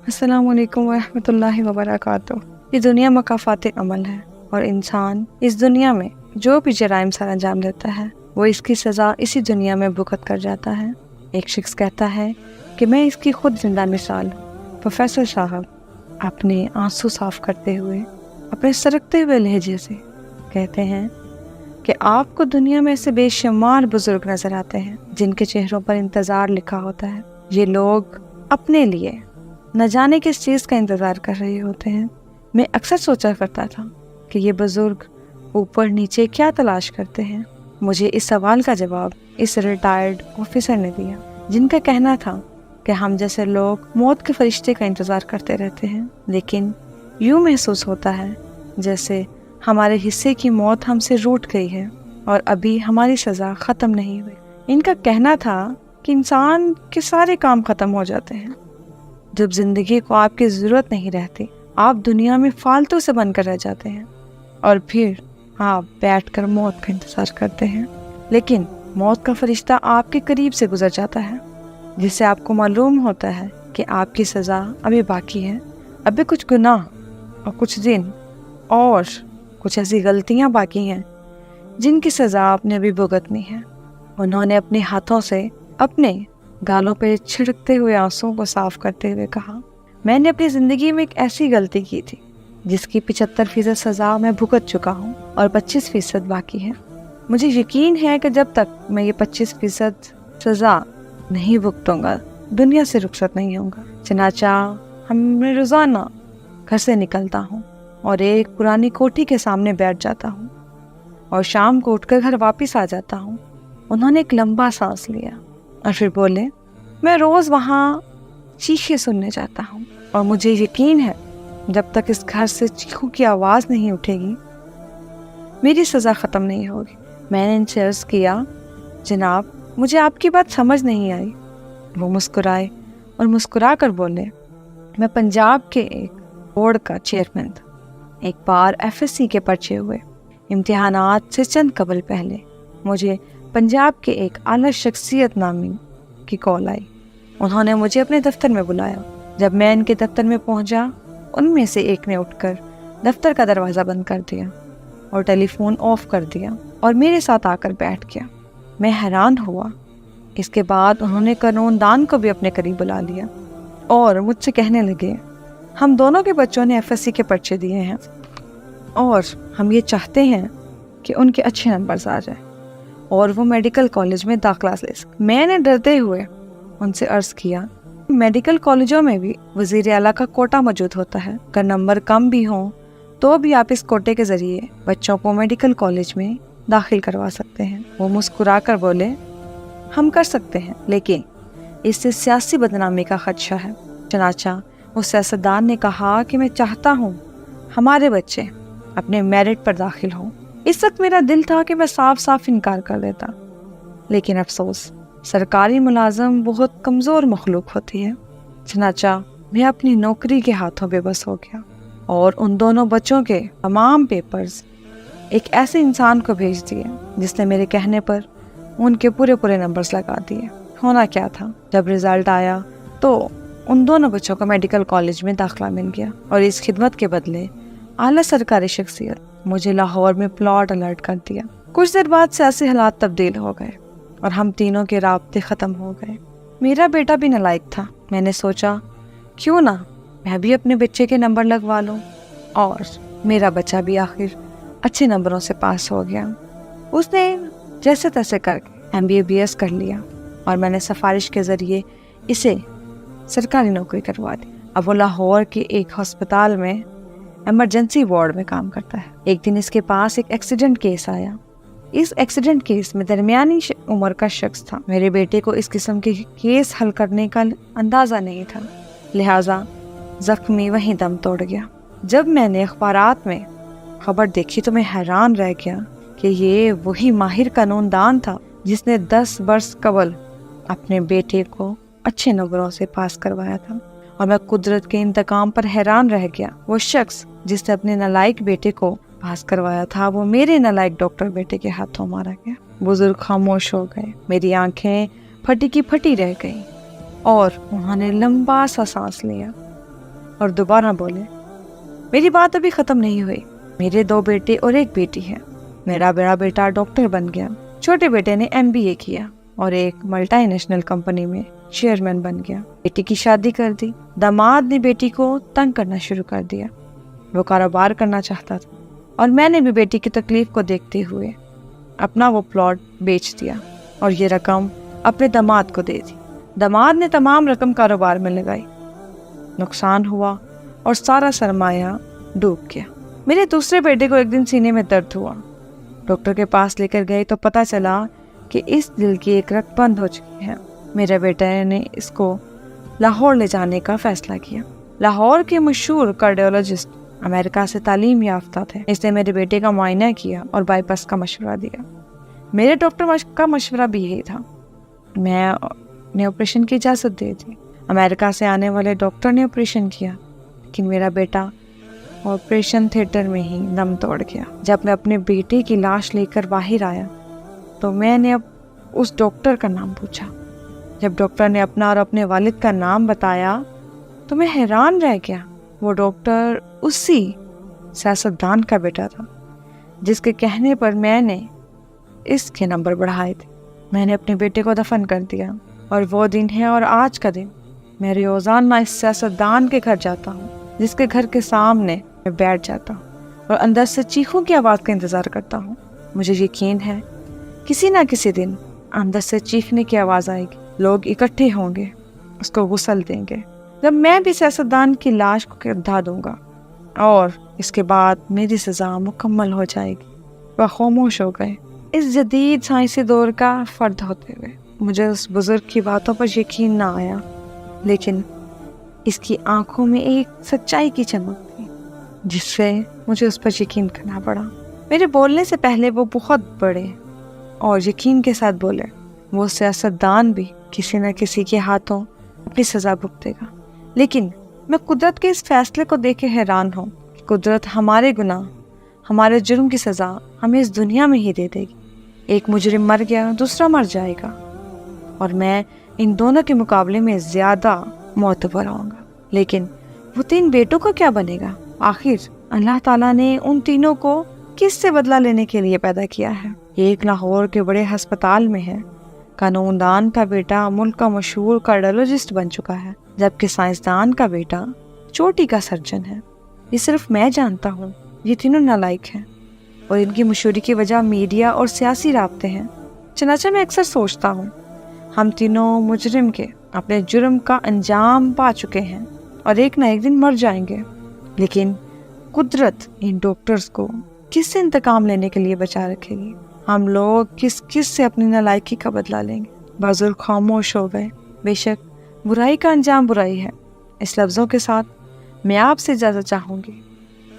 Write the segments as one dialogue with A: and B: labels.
A: السلام علیکم ورحمۃ اللہ وبرکاتہ۔ یہ دنیا مکافات عمل ہے، اور انسان اس دنیا میں جو بھی جرائم سر انجام دیتا ہے وہ اس کی سزا اسی دنیا میں بھگت کر جاتا ہے۔ ایک شخص کہتا ہے کہ میں اس کی خود زندہ مثال ہوں۔ پروفیسر صاحب اپنے آنسو صاف کرتے ہوئے اپنے سرکتے ہوئے لہجے سے کہتے ہیں کہ آپ کو دنیا میں ایسے بے شمار بزرگ نظر آتے ہیں جن کے چہروں پر انتظار لکھا ہوتا ہے۔ یہ لوگ اپنے لیے نہ جانے کس چیز کا انتظار کر رہے ہوتے ہیں۔ میں اکثر سوچا کرتا تھا کہ یہ بزرگ اوپر نیچے کیا تلاش کرتے ہیں۔ مجھے اس سوال کا جواب اس ریٹائرڈ آفیسر نے دیا، جن کا کہنا تھا کہ ہم جیسے لوگ موت کے فرشتے کا انتظار کرتے رہتے ہیں، لیکن یوں محسوس ہوتا ہے جیسے ہمارے حصے کی موت ہم سے روٹ گئی ہے اور ابھی ہماری سزا ختم نہیں ہوئی۔ ان کا کہنا تھا کہ انسان کے سارے کام ختم ہو جاتے ہیں جب زندگی کو آپ کی ضرورت نہیں رہتی۔ آپ دنیا میں فالتو سے بن کر رہ جاتے ہیں اور پھر آپ بیٹھ کر موت کا انتظار کرتے ہیں، لیکن موت کا فرشتہ آپ کے قریب سے گزر جاتا ہے، جس سے آپ کو معلوم ہوتا ہے کہ آپ کی سزا ابھی باقی ہے۔ ابھی کچھ گناہ اور کچھ دن اور کچھ ایسی غلطیاں باقی ہیں جن کی سزا آپ نے ابھی بھگتنی ہے۔ انہوں نے اپنے ہاتھوں سے اپنے گالوں پہ چھڑکتے ہوئے آنسوں کو صاف کرتے ہوئے کہا، میں نے اپنی زندگی میں ایک ایسی غلطی کی تھی جس کی 75% سزا میں بھگت چکا ہوں اور 25% باقی ہے۔ مجھے یقین ہے کہ جب تک میں یہ 25% سزا نہیں بھگتوں گا دنیا سے رخصت نہیں ہوں گا۔ چنانچہ میں روزانہ گھر سے نکلتا ہوں اور ایک پرانی کوٹھی کے سامنے بیٹھ جاتا ہوں اور شام کو اٹھ کر گھر واپس آ جاتا ہوں۔ انہوں نے ایک لمبا سانس لیا اور پھر بولے، میں روز وہاں چیخیں سننے جاتا ہوں اور مجھے یقین ہے جب تک اس گھر سے چیخوں کی آواز نہیں اٹھے گی میری سزا ختم نہیں ہوگی۔ میں نے ان سے عرض کیا، جناب مجھے آپ کی بات سمجھ نہیں آئی۔ وہ مسکرائے اور مسکرا کر بولے، میں پنجاب کے ایک بورڈ کا چیئرمین تھا۔ ایک بار FSC کے پرچے ہوئے۔ امتحانات سے چند قبل پہلے مجھے پنجاب کے ایک اعلیٰ شخصیت نامی کی کال آئی۔ انہوں نے مجھے اپنے دفتر میں بلایا۔ جب میں ان کے دفتر میں پہنچا، ان میں سے ایک نے اٹھ کر دفتر کا دروازہ بند کر دیا اور ٹیلی فون آف کر دیا اور میرے ساتھ آ کر بیٹھ گیا۔ میں حیران ہوا۔ اس کے بعد انہوں نے قانون دان کو بھی اپنے قریب بلا لیا اور مجھ سے کہنے لگے، ہم دونوں کے بچوں نے FSC کے پرچے دیے ہیں اور ہم یہ چاہتے ہیں کہ ان کے اچھے نمبرز آ جائیں اور وہ میڈیکل کالج میں داخلہ لے سکیں۔ میں نے ڈرتے ہوئے ان سے عرض کیا، میڈیکل کالجوں میں بھی وزیر اعلیٰ کا کوٹا موجود ہوتا ہے، اگر نمبر کم بھی ہوں تو بھی آپ اس کوٹے کے ذریعے بچوں کو میڈیکل کالج میں داخل کروا سکتے ہیں۔ وہ مسکرا کر بولے، ہم کر سکتے ہیں، لیکن اس سے سیاسی بدنامی کا خدشہ ہے۔ چنانچہ اس سیاستدان نے کہا کہ میں چاہتا ہوں ہمارے بچے اپنے میرٹ پر داخل ہوں۔ اس وقت میرا دل تھا کہ میں صاف صاف انکار کر دیتا، لیکن افسوس سرکاری ملازم بہت کمزور مخلوق ہوتی ہے۔ چنانچہ میں اپنی نوکری کے ہاتھوں بے بس ہو گیا اور ان دونوں بچوں کے تمام پیپرز ایک ایسے انسان کو بھیج دیے جس نے میرے کہنے پر ان کے پورے نمبرز لگا دیے۔ ہونا کیا تھا، جب رزلٹ آیا تو ان دونوں بچوں کو میڈیکل کالج میں داخلہ مل گیا اور اس خدمت کے بدلے اعلیٰ سرکاری شخصیت مجھے لاہور میں پلاٹ الرٹ کر دیا۔ کچھ دیر بعد سیاسی حالات تبدیل ہو گئے اور ہم تینوں کے رابطے ختم ہو گئے۔ میرا بیٹا بھی نالائق تھا۔ میں نے سوچا کیوں نہ میں بھی اپنے بچے کے نمبر لگوا لوں، اور میرا بچہ بھی آخر اچھے نمبروں سے پاس ہو گیا۔ اس نے جیسے تیسے کر کے MBA کر لیا اور میں نے سفارش کے ذریعے اسے سرکاری نوکری کروا دی۔ اب وہ لاہور کے ایک ہسپتال میں ایمرجنسی وارڈ میں کام کرتا ہے۔ ایک دن اس کے پاس ایک ایکسیڈنٹ کیس آیا۔ اس ایکسیڈنٹ کیس میں درمیانی عمر کا شخص تھا۔ میرے بیٹے کو اس قسم کے کیس حل کرنے کا اندازہ نہیں تھا، لہٰذا زخمی وہیں دم توڑ گیا۔ جب میں نے اخبارات میں خبر دیکھی تو میں حیران رہ گیا کہ یہ وہی ماہر قانون دان تھا جس نے 10 برس قبل اپنے بیٹے کو اچھے نمبروں سے پاس کروایا تھا، اور میں قدرت کے انتقام پر حیران رہ گیا۔ وہ شخص جس نے اپنے نالائق بیٹے کو پاس کروایا تھا وہ میرے نالائق ڈاکٹر بیٹے کے ہاتھوں مارا گیا۔ بزرگ خاموش ہو گئے، میری آنکھیں پھٹی کی پھٹی رہ گئی اور انہوں نے لمبا سا سانس لیا اور دوبارہ بولے، میری بات ابھی ختم نہیں ہوئی، میرے 2 بیٹے اور 1 بیٹی ہے۔ میرا بڑا بیٹا ڈاکٹر بن گیا، چھوٹے بیٹے نے MBA کیا اور ایک ملٹی نیشنل کمپنی میں چیئرمین بن گیا۔ بیٹی کی شادی کر دی۔ داماد نے بیٹی کو تنگ کرنا شروع کر دیا، وہ کاروبار کرنا چاہتا تھا اور میں نے بھی بیٹی کی تکلیف کو دیکھتے ہوئے اپنا وہ پلاٹ بیچ دیا اور یہ رقم اپنے داماد کو دے دی۔ داماد نے تمام رقم کاروبار میں لگائی، نقصان ہوا اور سارا سرمایہ ڈوب گیا۔ میرے دوسرے بیٹے کو ایک دن سینے میں درد ہوا، ڈاکٹر کے پاس لے کر گئے تو پتہ چلا کہ اس دل کی ایک رگ بند ہو چکی ہے۔ میرے بیٹے نے اس کو لاہور لے جانے کا فیصلہ کیا۔ لاہور کے مشہور کارڈیولوجسٹ امریکہ سے تعلیم یافتہ تھے۔ اس نے میرے بیٹے کا معائنہ کیا اور بائی پاس کا مشورہ دیا۔ میرے ڈاکٹر کا مشورہ بھی یہی تھا۔ میں نے آپریشن کی اجازت دے دی۔ امریکہ سے آنے والے ڈاکٹر نے آپریشن کیا، لیکن میرا بیٹا آپریشن تھیٹر میں ہی دم توڑ گیا۔ جب میں اپنے بیٹے کی لاش لے کر باہر آیا تو میں نے اب اس ڈاکٹر کا نام پوچھا۔ جب ڈاکٹر نے اپنا اور اپنے والد کا نام بتایا تو میں حیران رہ گیا۔ وہ ڈاکٹر اسی سیاستدان کا بیٹا تھا جس کے کہنے پر میں نے اس کے نمبر بڑھائے تھے۔ میں نے اپنے بیٹے کو دفن کر دیا اور وہ دن ہے اور آج کا دن میں روزانہ اس سیاستدان کے گھر جاتا ہوں، جس کے گھر کے سامنے میں بیٹھ جاتا ہوں اور اندر سے چیخوں کی آواز کا انتظار کرتا ہوں۔ مجھے یقین ہے کسی نہ کسی دن اندر سے چیخنے کی آواز آئے گی، لوگ اکٹھے ہوں گے، اس کو غسل دیں گے، جب میں بھی سیاستدان کی لاش کو دھا دوں گا اور اس کے بعد میری سزا مکمل ہو جائے گی۔ وہ خاموش ہو گئے۔ اس جدید سائنسی دور کا فرد ہوتے ہوئے مجھے اس بزرگ کی باتوں پر یقین نہ آیا، لیکن اس کی آنکھوں میں ایک سچائی کی چمک تھی جس سے مجھے اس پر یقین کرنا پڑا۔ میرے بولنے سے پہلے وہ بہت بڑے اور یقین کے ساتھ بولے، وہ سیاستدان بھی کسی نہ کسی کے ہاتھوں اپنی سزا بھگتے گا، لیکن میں قدرت کے اس فیصلے کو دیکھ کے حیران ہوں کہ قدرت ہمارے گناہ، ہمارے جرم کی سزا ہمیں اس دنیا میں ہی دے دے گی۔ ایک مجرم مر گیا، دوسرا مر جائے گا اور میں ان دونوں کے مقابلے میں زیادہ معتبر ہوں گا۔ لیکن وہ 3 بیٹوں کا کیا بنے گا؟ آخر اللہ تعالیٰ نے ان تینوں کو کس سے بدلہ لینے کے لیے پیدا کیا ہے؟ ایک لاہور کے بڑے ہسپتال میں ہے، قانون دان کا بیٹا ملک کا مشہور کارڈیولوجسٹ بن چکا ہے، جبکہ سائنسدان کا بیٹا چوٹی کا سرجن ہے۔ یہ صرف میں جانتا ہوں، یہ تینوں نالائق ہیں اور ان کی مشہوری کی وجہ میڈیا اور سیاسی رابطے ہیں۔ چنانچہ میں اکثر سوچتا ہوں ہم تینوں مجرم کے اپنے جرم کا انجام پا چکے ہیں اور ایک نہ ایک دن مر جائیں گے، لیکن قدرت ان ڈاکٹرز کو کس سے انتقام لینے کے لیے بچا رکھے گی؟ ہم لوگ کس سے اپنی نالائکی کا بدلہ لیں گے؟ بزرگ خاموش ہو گئے۔ بے شک برائی کا انجام برائی ہے۔ اس لفظوں کے ساتھ میں آپ سے اجازت چاہوں گی،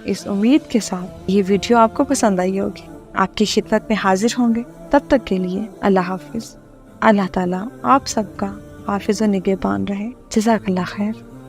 A: اس امید کے ساتھ یہ ویڈیو آپ کو پسند آئی ہوگی۔ آپ کی خدمت میں حاضر ہوں گے، تب تک کے لیے اللہ حافظ۔ اللہ تعالیٰ آپ سب کا حافظ و نگہبان رہے۔ جزاک اللہ خیر۔